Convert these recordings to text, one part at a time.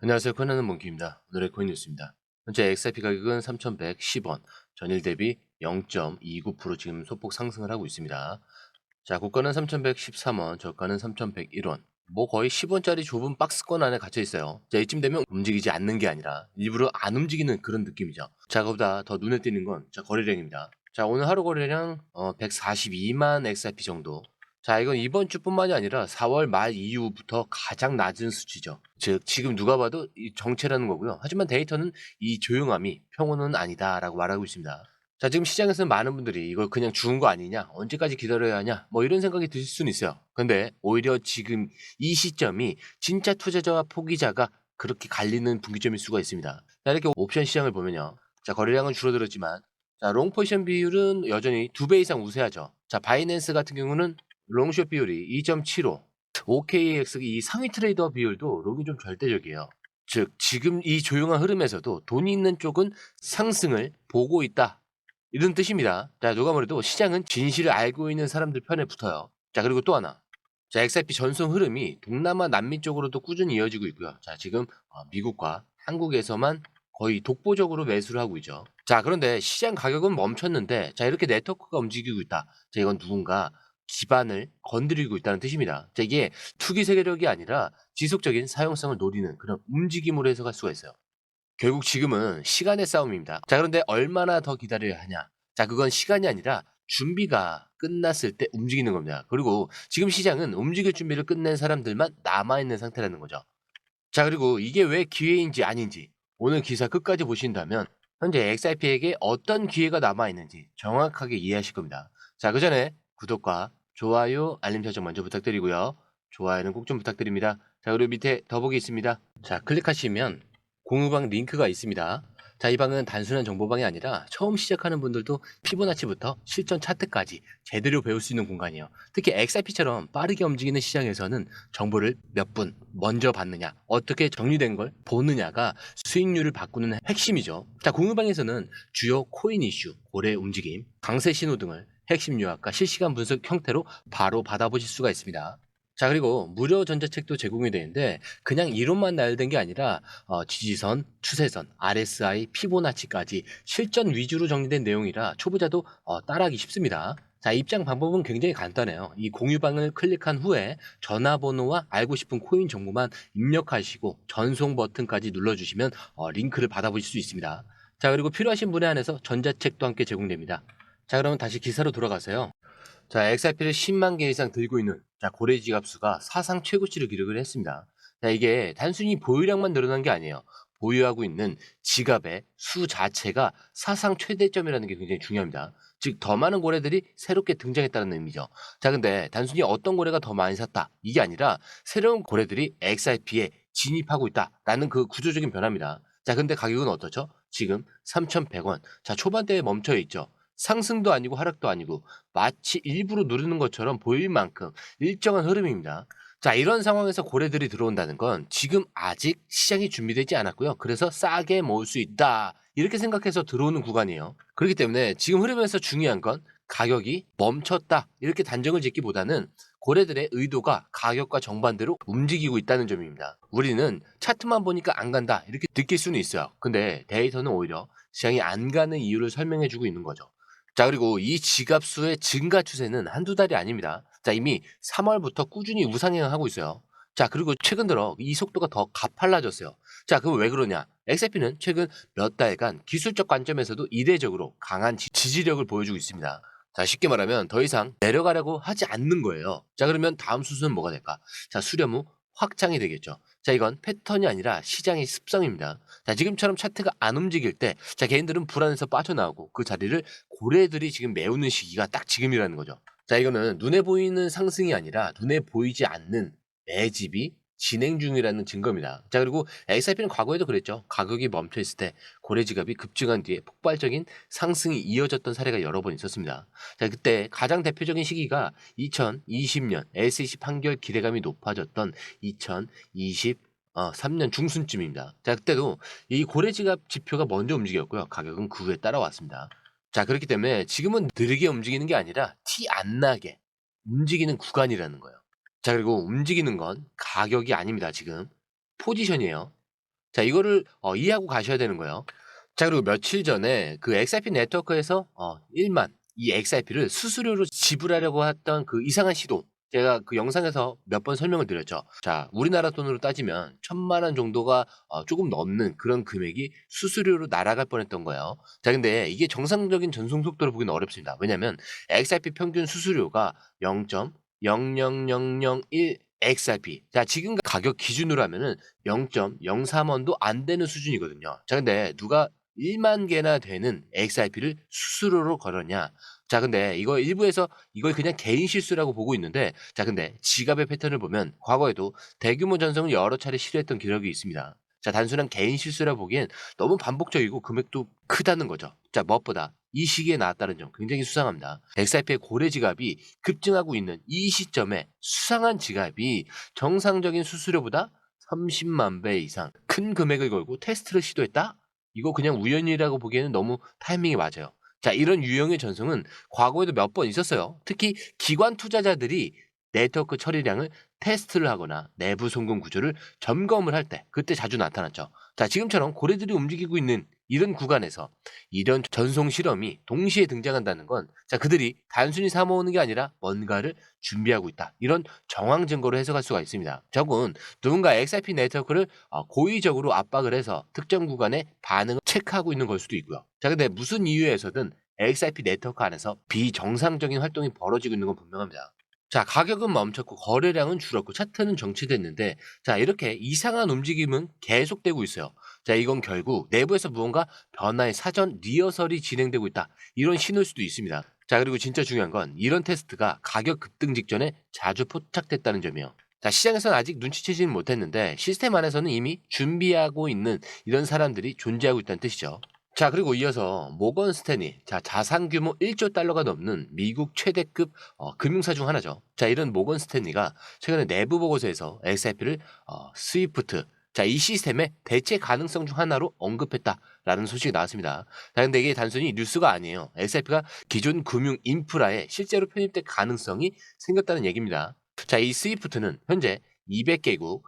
안녕하세요. 코인하는 몽키입니다. 오늘의 코인 뉴스입니다. 현재 XRP 가격은 3,110원, 전일 대비 0.29% 지금 소폭 상승을 하고 있습니다. 자, 고가는 3,113원, 저가는 3,101원. 뭐 거의 10원짜리 좁은 박스권 안에 gat혀 있어요. 자, 이쯤 되면 움직이지 않는 게 아니라 일부러 안 움직이는 그런 느낌이죠. 자, 그보다 더 눈에 띄는 건 거래량입니다. 자, 오늘 하루 거래량 142만 XRP 정도. 자, 이건 이번 주뿐만이 아니라 4월 말 이후부터 가장 낮은 수치죠. 즉 지금 누가 봐도 이 정체라는 거고요. 하지만 데이터는 이 조용함이 평온은 아니다라고 말하고 있습니다. 자, 지금 시장에서는 많은 분들이 이걸 그냥 죽은 거 아니냐, 언제까지 기다려야 하냐, 뭐 이런 생각이 드실 수는 있어요. 근데 오히려 지금 이 시점이 진짜 투자자와 포기자가 그렇게 갈리는 분기점일 수가 있습니다. 자, 이렇게 옵션 시장을 보면요. 자, 거래량은 줄어들었지만, 자, 롱 포지션 비율은 여전히 2배 이상 우세하죠. 자, 바이낸스 같은 경우는 롱숏 비율이 2.75, OKX 이 상위 트레이더 비율도 롱이 좀 절대적이에요. 즉 지금 이 조용한 흐름에서도 돈이 있는 쪽은 상승을 보고 있다. 이런 뜻입니다. 자, 누가 뭐래도 시장은 진실을 알고 있는 사람들 편에 붙어요. 자, 그리고 또 하나. 자, XRP 전송 흐름이 동남아 남미 쪽으로도 꾸준히 이어지고 있고요. 자, 지금 미국과 한국에서만 거의 독보적으로 매수를 하고 있죠. 자, 그런데 시장 가격은 멈췄는데, 자, 이렇게 네트워크가 움직이고 있다. 자, 이건 누군가 기반을 건드리고 있다는 뜻입니다. 자, 이게 투기 세력이 아니라 지속적인 사용성을 노리는 그런 움직임으로 해석할 수가 있어요. 결국 지금은 시간의 싸움입니다. 자, 그런데 얼마나 더 기다려야 하냐? 자, 그건 시간이 아니라 준비가 끝났을 때 움직이는 겁니다. 그리고 지금 시장은 움직일 준비를 끝낸 사람들만 남아있는 상태라는 거죠. 자, 그리고 이게 왜 기회인지 아닌지 오늘 기사 끝까지 보신다면 현재 XRP에게 어떤 기회가 남아있는지 정확하게 이해하실 겁니다. 자, 그 전에 구독과 좋아요, 알림 설정 먼저 부탁드리고요. 좋아요는 꼭 좀 부탁드립니다. 자, 그리고 밑에 더보기 있습니다. 자, 클릭하시면 공유방 링크가 있습니다. 자, 이 방은 단순한 정보방이 아니라 처음 시작하는 분들도 피보나치부터 실전 차트까지 제대로 배울 수 있는 공간이에요. 특히 XRP처럼 빠르게 움직이는 시장에서는 정보를 몇 분 먼저 받느냐, 어떻게 정리된 걸 보느냐가 수익률을 바꾸는 핵심이죠. 자, 공유방에서는 주요 코인 이슈, 고래 움직임, 강세 신호 등을 핵심 요약과 실시간 분석 형태로 바로 받아보실 수가 있습니다. 자, 그리고 무료 전자책도 제공이 되는데 그냥 이론만 나열된 게 아니라 지지선, 추세선, RSI, 피보나치까지 실전 위주로 정리된 내용이라 초보자도 따라하기 쉽습니다. 자, 입장 방법은 굉장히 간단해요. 이 공유방을 클릭한 후에 전화번호와 알고 싶은 코인 정보만 입력하시고 전송 버튼까지 눌러주시면 링크를 받아보실 수 있습니다. 자, 그리고 필요하신 분에 한해서 전자책도 함께 제공됩니다. 자, 그럼 다시 기사로 돌아가세요. 자, XRP를 10만 개 이상 들고 있는 고래 지갑 수가 사상 최고치를 기록을 했습니다. 자, 이게 단순히 보유량만 늘어난 게 아니에요. 보유하고 있는 지갑의 수 자체가 사상 최대점이라는 게 굉장히 중요합니다. 즉, 더 많은 고래들이 새롭게 등장했다는 의미죠. 자, 근데 단순히 어떤 고래가 더 많이 샀다. 이게 아니라 새로운 고래들이 XRP에 진입하고 있다라는 그 구조적인 변화입니다. 자, 근데 가격은 어떻죠? 지금 3,100원. 자, 초반대에 멈춰 있죠. 상승도 아니고 하락도 아니고 마치 일부러 누르는 것처럼 보일 만큼 일정한 흐름입니다. 자, 이런 상황에서 고래들이 들어온다는 건 지금 아직 시장이 준비되지 않았고요. 그래서 싸게 모을 수 있다. 이렇게 생각해서 들어오는 구간이에요. 그렇기 때문에 지금 흐름에서 중요한 건 가격이 멈췄다. 이렇게 단정을 짓기보다는 고래들의 의도가 가격과 정반대로 움직이고 있다는 점입니다. 우리는 차트만 보니까 안 간다. 이렇게 느낄 수는 있어요. 근데 데이터는 오히려 시장이 안 가는 이유를 설명해주고 있는 거죠. 자, 그리고 이 지갑 수의 증가 추세는 한두 달이 아닙니다. 자, 이미 3월부터 꾸준히 우상향하고 있어요. 자, 그리고 최근 들어 이 속도가 더 가팔라졌어요. 자, 그럼 왜 그러냐? XRP는 최근 몇 달간 기술적 관점에서도 이례적으로 강한 지지력을 보여주고 있습니다. 자, 쉽게 말하면 더 이상 내려가려고 하지 않는 거예요. 자, 그러면 다음 수순은 뭐가 될까? 자, 수렴 후 확장이 되겠죠. 자, 이건 패턴이 아니라 시장의 습성입니다. 자, 지금처럼 차트가 안 움직일 때, 자, 개인들은 불안해서 빠져나오고 그 자리를 고래들이 지금 메우는 시기가 딱 지금이라는 거죠. 자, 이거는 눈에 보이는 상승이 아니라 눈에 보이지 않는 매집이 진행 중이라는 증거입니다. 자, 그리고 XRP는 과거에도 그랬죠. 가격이 멈춰 있을 때 고래 지갑이 급증한 뒤에 폭발적인 상승이 이어졌던 사례가 여러 번 있었습니다. 자, 그때 가장 대표적인 시기가 2020년 SEC 판결 기대감이 높아졌던 2023년 중순쯤입니다. 자, 그때도 이 고래 지갑 지표가 먼저 움직였고요. 가격은 그 후에 따라왔습니다. 자, 그렇기 때문에 지금은 느리게 움직이는 게 아니라 티 안 나게 움직이는 구간이라는 거예요. 자, 그리고 움직이는 건 가격이 아닙니다. 지금 포지션이에요. 자, 이거를 이해하고 가셔야 되는 거예요. 자, 그리고 며칠 전에 그 XRP 네트워크에서 1만 이 XRP를 수수료로 지불하려고 했던 그 이상한 시도, 제가 그 영상에서 몇 번 설명을 드렸죠. 자, 우리나라 돈으로 따지면 1,000만 원 정도가 조금 넘는 그런 금액이 수수료로 날아갈 뻔했던 거예요. 자, 근데 이게 정상적인 전송 속도로 보기는 어렵습니다. 왜냐면 XRP 평균 수수료가 0.00001 XRP. 자, 지금 가격 기준으로 하면은 0.03원도 안 되는 수준이거든요. 자, 근데 누가 1만 개나 되는 XRP를 수수료로 걸었냐? 자, 근데 이거 일부에서 이걸 그냥 개인 실수라고 보고 있는데, 자, 근데 지갑의 패턴을 보면 과거에도 대규모 전송을 여러 차례 시도했던 기록이 있습니다. 자, 단순한 개인 실수라 보기엔 너무 반복적이고 금액도 크다는 거죠. 자, 무엇보다 이 시기에 나왔다는 점 굉장히 수상합니다. XRP의 고래 지갑이 급증하고 있는 이 시점에 수상한 지갑이 정상적인 수수료보다 30만 배 이상 큰 금액을 걸고 테스트를 시도했다? 이거 그냥 우연이라고 보기에는 너무 타이밍이 맞아요. 자, 이런 유형의 전송은 과거에도 몇 번 있었어요. 특히 기관 투자자들이 네트워크 처리량을 테스트를 하거나 내부 송금 구조를 점검을 할 때 그때 자주 나타났죠. 자, 지금처럼 고래들이 움직이고 있는 이런 구간에서 이런 전송 실험이 동시에 등장한다는 건, 자, 그들이 단순히 사모으는 게 아니라 뭔가를 준비하고 있다, 이런 정황 증거로 해석할 수가 있습니다. 적은 누군가 XRP 네트워크를 고의적으로 압박을 해서 특정 구간의 반응을 체크하고 있는 걸 수도 있고요. 자, 근데 무슨 이유에서든 XRP 네트워크 안에서 비정상적인 활동이 벌어지고 있는 건 분명합니다. 자, 가격은 멈췄고 거래량은 줄었고 차트는 정체됐는데, 자, 이렇게 이상한 움직임은 계속되고 있어요. 자, 이건 결국 내부에서 무언가 변화의 사전 리허설이 진행되고 있다, 이런 신호일 수도 있습니다. 자, 그리고 진짜 중요한 건 이런 테스트가 가격 급등 직전에 자주 포착됐다는 점이에요. 자, 시장에서는 아직 눈치채지는 못했는데 시스템 안에서는 이미 준비하고 있는 이런 사람들이 존재하고 있다는 뜻이죠. 자, 그리고 이어서 모건 스탠리. 자, 자산 규모 1조 달러가 넘는 미국 최대급 금융사 중 하나죠. 자, 이런 모건 스탠리가 최근에 내부 보고서에서 XRP를 스위프트, 자, 이 시스템의 대체 가능성 중 하나로 언급했다라는 소식이 나왔습니다. 자, 근데 이게 단순히 뉴스가 아니에요. XRP가 기존 금융 인프라에 실제로 편입될 가능성이 생겼다는 얘기입니다. 자, 이 스위프트는 현재 200개국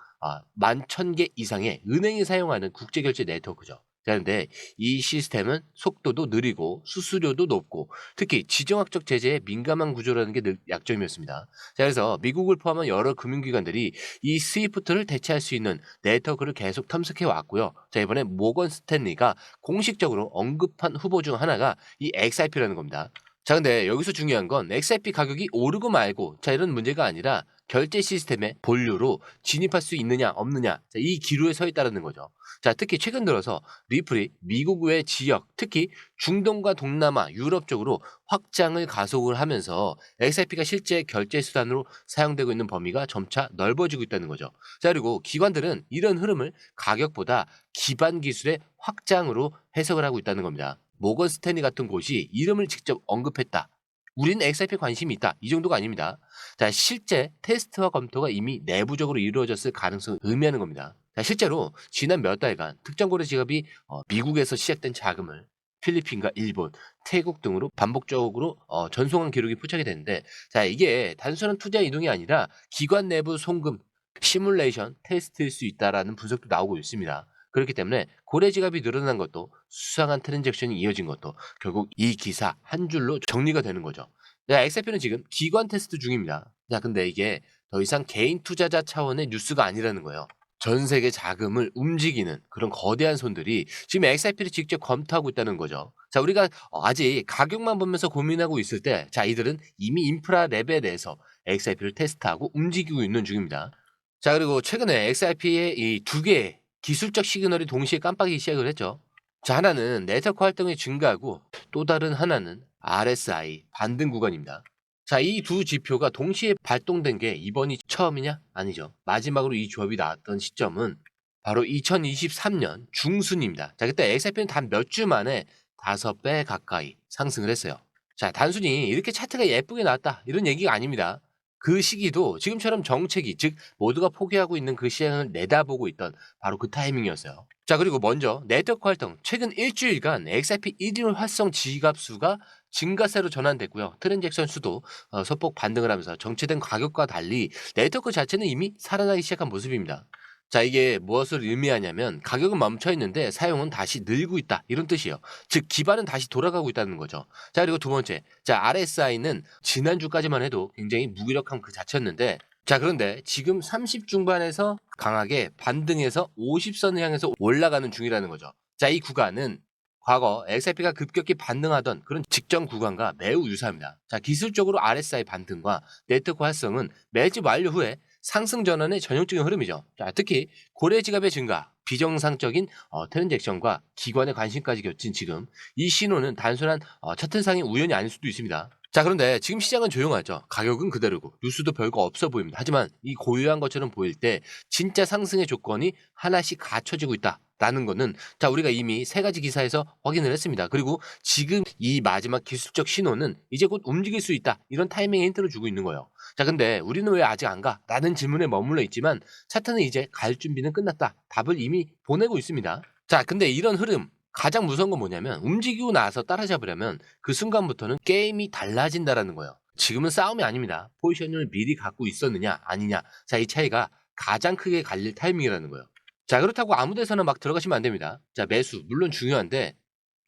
11,000개 이상의 은행이 사용하는 국제결제 네트워크죠. 그런데 이 시스템은 속도도 느리고 수수료도 높고 특히 지정학적 제재에 민감한 구조라는 게 늘 약점이었습니다. 자, 그래서 미국을 포함한 여러 금융기관들이 이 스위프트를 대체할 수 있는 네트워크를 계속 탐색해 왔고요. 자, 이번에 모건 스탠리가 공식적으로 언급한 후보 중 하나가 이 XRP라는 겁니다. 자, 근데 여기서 중요한 건 XRP 가격이 오르고 말고, 자, 이런 문제가 아니라 결제 시스템의 본류로 진입할 수 있느냐 없느냐, 자, 이 기로에 서 있다는 거죠. 자, 특히 최근 들어서 리플이 미국 외 지역, 특히 중동과 동남아, 유럽 쪽으로 확장을 가속을 하면서 XRP가 실제 결제 수단으로 사용되고 있는 범위가 점차 넓어지고 있다는 거죠. 자, 그리고 기관들은 이런 흐름을 가격보다 기반 기술의 확장으로 해석을 하고 있다는 겁니다. 모건 스탠리 같은 곳이 이름을 직접 언급했다, 우리는 XRP 관심이 있다, 이 정도가 아닙니다. 자, 실제 테스트와 검토가 이미 내부적으로 이루어졌을 가능성을 의미하는 겁니다. 자, 실제로 지난 몇 달간 특정 거래 지갑이 미국에서 시작된 자금을 필리핀과 일본, 태국 등으로 반복적으로 전송한 기록이 포착이 됐는데, 자, 이게 단순한 투자 이동이 아니라 기관 내부 송금 시뮬레이션 테스트일 수 있다라는 분석도 나오고 있습니다. 그렇기 때문에 고래 지갑이 늘어난 것도 수상한 트랜잭션이 이어진 것도 결국 이 기사 한 줄로 정리가 되는 거죠. 자, XRP는 지금 기관 테스트 중입니다. 자, 근데 이게 더 이상 개인 투자자 차원의 뉴스가 아니라는 거예요. 전 세계 자금을 움직이는 그런 거대한 손들이 지금 XRP를 직접 검토하고 있다는 거죠. 자, 우리가 아직 가격만 보면서 고민하고 있을 때, 자, 이들은 이미 인프라 레벨에서 XRP를 테스트하고 움직이고 있는 중입니다. 자, 그리고 최근에 XRP의 이 두 개의 기술적 시그널이 동시에 깜빡이기 시작을 했죠. 자, 하나는 네트워크 활동이 증가하고 또 다른 하나는 RSI 반등 구간입니다. 자, 이 두 지표가 동시에 발동된 게 이번이 처음이냐? 아니죠. 마지막으로 이 조합이 나왔던 시점은 바로 2023년 중순입니다. 자, 그때 XRP는 단 몇 주 만에 5배 가까이 상승을 했어요. 자, 단순히 이렇게 차트가 예쁘게 나왔다, 이런 얘기가 아닙니다. 그 시기도 지금처럼 정책이, 즉 모두가 포기하고 있는 그 시장을 내다보고 있던 바로 그 타이밍이었어요. 자, 그리고 먼저 네트워크 활동, 최근 일주일간 XRP 1일 활성 지갑 수가 증가세로 전환됐고요. 트랜잭션 수도 소폭 반등을 하면서 정체된 가격과 달리 네트워크 자체는 이미 살아나기 시작한 모습입니다. 자, 이게 무엇을 의미하냐면 가격은 멈춰 있는데 사용은 다시 늘고 있다 이런 뜻이에요. 즉 기반은 다시 돌아가고 있다는 거죠. 자, 그리고 두 번째, 자 RSI는 지난주까지만 해도 굉장히 무기력한 그 자체였는데, 자 그런데 지금 30 중반에서 강하게 반등해서 50선을 향해서 올라가는 중이라는 거죠. 자, 이 구간은 과거 XRP가 급격히 반등하던 그런 직전 구간과 매우 유사합니다. 자, 기술적으로 RSI 반등과 네트워크 활성은 매집 완료 후에 상승 전환의 전형적인 흐름이죠. 자, 특히 고래 지갑의 증가, 비정상적인 트랜잭션과 기관의 관심까지 겹친 지금 이 신호는 단순한 차트상의 우연이 아닐 수도 있습니다. 자, 그런데 지금 시장은 조용하죠. 가격은 그대로고 뉴스도 별거 없어 보입니다. 하지만 이 고유한 것처럼 보일 때 진짜 상승의 조건이 하나씩 갖춰지고 있다라는 거는, 자 우리가 이미 세 가지 기사에서 확인을 했습니다. 그리고 지금 이 마지막 기술적 신호는 이제 곧 움직일 수 있다, 이런 타이밍의 힌트를 주고 있는 거예요. 자, 근데 우리는 왜 아직 안 가? 라는 질문에 머물러 있지만 차트는 이제 갈 준비는 끝났다, 답을 이미 보내고 있습니다. 자, 근데 이런 흐름 가장 무서운 건 뭐냐면 움직이고 나서 따라잡으려면 그 순간부터는 게임이 달라진다라는 거예요. 지금은 싸움이 아닙니다. 포지션을 미리 갖고 있었느냐 아니냐, 자 이 차이가 가장 크게 갈릴 타이밍이라는 거예요. 자, 그렇다고 아무 데서나 막 들어가시면 안 됩니다. 자, 매수 물론 중요한데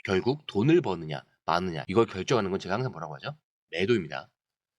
결국 돈을 버느냐 마느냐 이걸 결정하는 건 제가 항상 뭐라고 하죠? 매도입니다.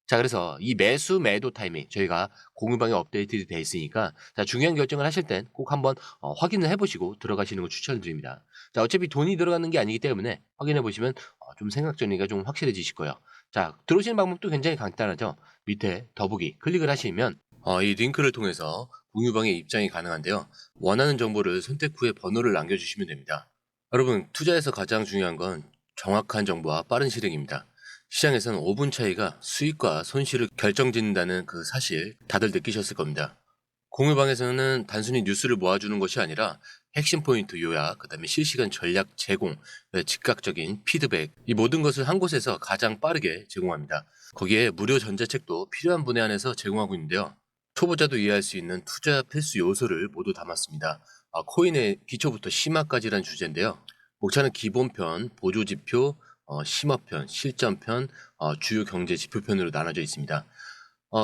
자, 그래서 이 매수 매도 타이밍 저희가 공유방에 업데이트 되어 있으니까, 자 중요한 결정을 하실 땐 꼭 한번 확인을 해보시고 들어가시는 거 추천드립니다. 자, 어차피 돈이 들어가는 게 아니기 때문에 확인해 보시면 좀 생각 정리가 좀 확실해지실 거예요. 자, 들어오시는 방법도 굉장히 간단하죠. 밑에 더보기 클릭을 하시면 이 링크를 통해서 공유방에 입장이 가능한데요. 원하는 정보를 선택 후에 번호를 남겨주시면 됩니다. 여러분, 투자에서 가장 중요한 건 정확한 정보와 빠른 실행입니다. 시장에서는 5분 차이가 수익과 손실을 결정짓는다는 그 사실 다들 느끼셨을 겁니다. 공유방에서는 단순히 뉴스를 모아주는 것이 아니라 핵심 포인트 요약, 그 다음에 실시간 전략 제공, 즉각적인 피드백, 이 모든 것을 한 곳에서 가장 빠르게 제공합니다. 거기에 무료 전자책도 필요한 분에 한해서 제공하고 있는데요. 초보자도 이해할 수 있는 투자 필수 요소를 모두 담았습니다. 코인의 기초부터 심화까지란 주제인데요. 목차는 기본편, 보조지표, 심화편, 실전편, 주요 경제 지표편으로 나눠져 있습니다.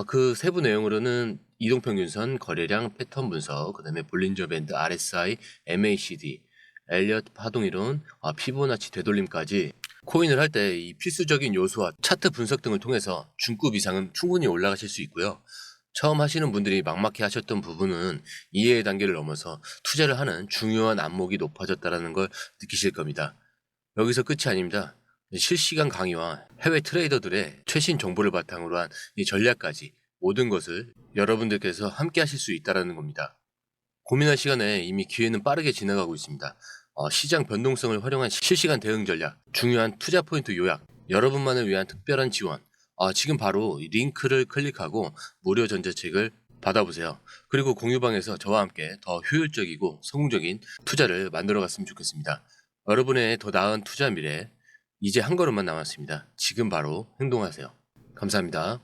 그 세부 내용으로는 이동평균선, 거래량, 패턴 분석, 그 다음에 볼린저 밴드, RSI, MACD, 엘리엇 파동이론, 피보나치 되돌림까지 코인을 할 때 이 필수적인 요소와 차트 분석 등을 통해서 중급 이상은 충분히 올라가실 수 있고요. 처음 하시는 분들이 막막해 하셨던 부분은 이해의 단계를 넘어서 투자를 하는 중요한 안목이 높아졌다는 걸 느끼실 겁니다. 여기서 끝이 아닙니다. 실시간 강의와 해외 트레이더들의 최신 정보를 바탕으로 한 이 전략까지 모든 것을 여러분들께서 함께 하실 수 있다는 겁니다. 고민할 시간에 이미 기회는 빠르게 지나가고 있습니다. 시장 변동성을 활용한 실시간 대응 전략, 중요한 투자 포인트 요약, 여러분만을 위한 특별한 지원, 지금 바로 이 링크를 클릭하고 무료 전자책을 받아보세요. 그리고 공유방에서 저와 함께 더 효율적이고 성공적인 투자를 만들어 갔으면 좋겠습니다. 여러분의 더 나은 투자 미래, 이제 한 걸음만 남았습니다. 지금 바로 행동하세요. 감사합니다.